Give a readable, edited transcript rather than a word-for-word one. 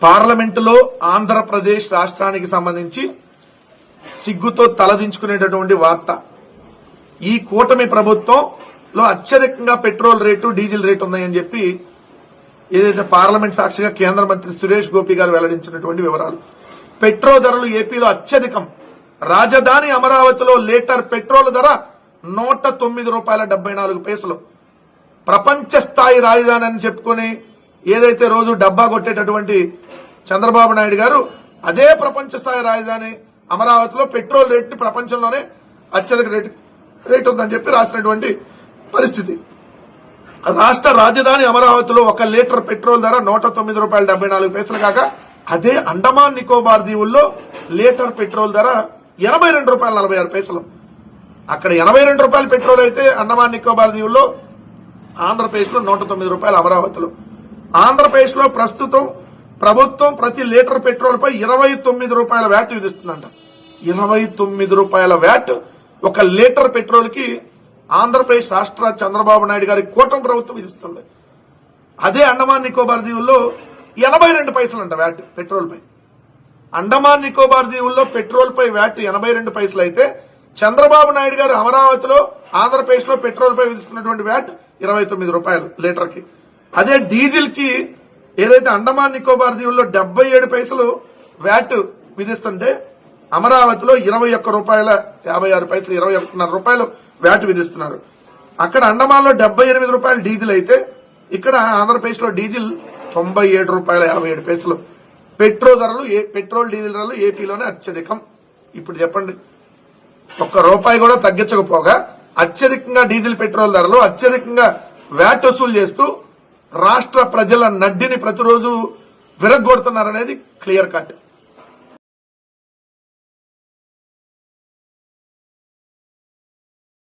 పార్లమెంటులో ఆంధ్రప్రదేశ్ రాష్ట్రానికి సంబంధించి సిగ్గుతో తలదించుకునేటటువంటి వార్త. ఈ కూటమి ప్రభుత్వంలో అత్యధికంగా పెట్రోల్ రేటు డీజిల్ రేటు ఉన్నాయని చెప్పి ఏదైతే పార్లమెంట్ సాక్షిగా కేంద్ర మంత్రి సురేష్ గోపి గారు వెల్లడించినటువంటి వివరాలు. పెట్రోల్ ధరలు ఏపీలో అత్యధికం. రాజధాని అమరావతిలో లీటర్ పెట్రోల్ ధర ₹109.74. ప్రపంచ స్థాయి రాజధాని అని చెప్పుకుని ఏదైతే రోజు డబ్బా కొట్టేటటువంటి చంద్రబాబు నాయుడు గారు అదే ప్రపంచ స్థాయి రాజధాని అమరావతిలో పెట్రోల్ రేటు ప్రపంచంలోనే అత్యధిక రేటు ఉందని చెప్పి రాసినటువంటి పరిస్థితి. రాష్ట్ర రాజధాని అమరావతిలో 1 లీటర్ పెట్రోల్ ధర ₹109.74 కాగా అదే అండమాన్ నికోబార్ దీవుల్లో లీటర్ పెట్రోల్ ధర ₹82.46. అక్కడ ₹82 పెట్రోల్ అయితే అండమాన్ నికోబార్ దీవుల్లో, ఆంధ్రప్రదేశ్ లో ₹109 అమరావతిలో. ఆంధ్రప్రదేశ్ లో ప్రస్తుతం ప్రభుత్వం ప్రతి లీటర్ పెట్రోల్ పై ₹29 వ్యాట్ విధిస్తుందంట. ₹29 వ్యాట్ 1 లీటర్ పెట్రోల్ కి ఆంధ్రప్రదేశ్ రాష్ట్ర చంద్రబాబు నాయుడు గారి కూటమి ప్రభుత్వం విధిస్తుంది. అదే అండమాన్ నికోబార్ దీవుల్లో 82 పైసలు అంట వ్యాట్ పెట్రోల్ పై. అండమాన్ నికోబార్ దీవుల్లో పెట్రోల్ పై వ్యాట్ 82 పైసలు అయితే చంద్రబాబు నాయుడు గారు అమరావతిలో ఆంధ్రప్రదేశ్ లో పెట్రోల్ పై విధిస్తున్నటువంటి వ్యాట్ ₹29 లీటర్ కి. అదే డీజిల్ కి ఏదైతే అండమాన్ నికోబార్ దీవుల్లో 77 పైసలు వ్యాట్ విధిస్తుంటే అమరావతిలో ₹21.56 ₹21.5 వ్యాట్ విధిస్తున్నారు. అక్కడ అండమాన్ లో ₹78 డీజిల్ అయితే ఇక్కడ ఆంధ్రప్రదేశ్ లో డీజిల్ ₹97.57. పెట్రోల్ డీజిల్ ధరలు ఏపీలోనే అత్యధికం. ఇప్పుడు చెప్పండి, ₹1 కూడా తగ్గించకపోగా అత్యధికంగా డీజిల్ పెట్రోల్ ధరలు అత్యధికంగా వ్యాట్ వసూలు చేస్తూ రాష్ట్ర ప్రజల నడ్డిని ప్రతిరోజు విరగ్గొడుతున్నారనేది క్లియర్ కట్.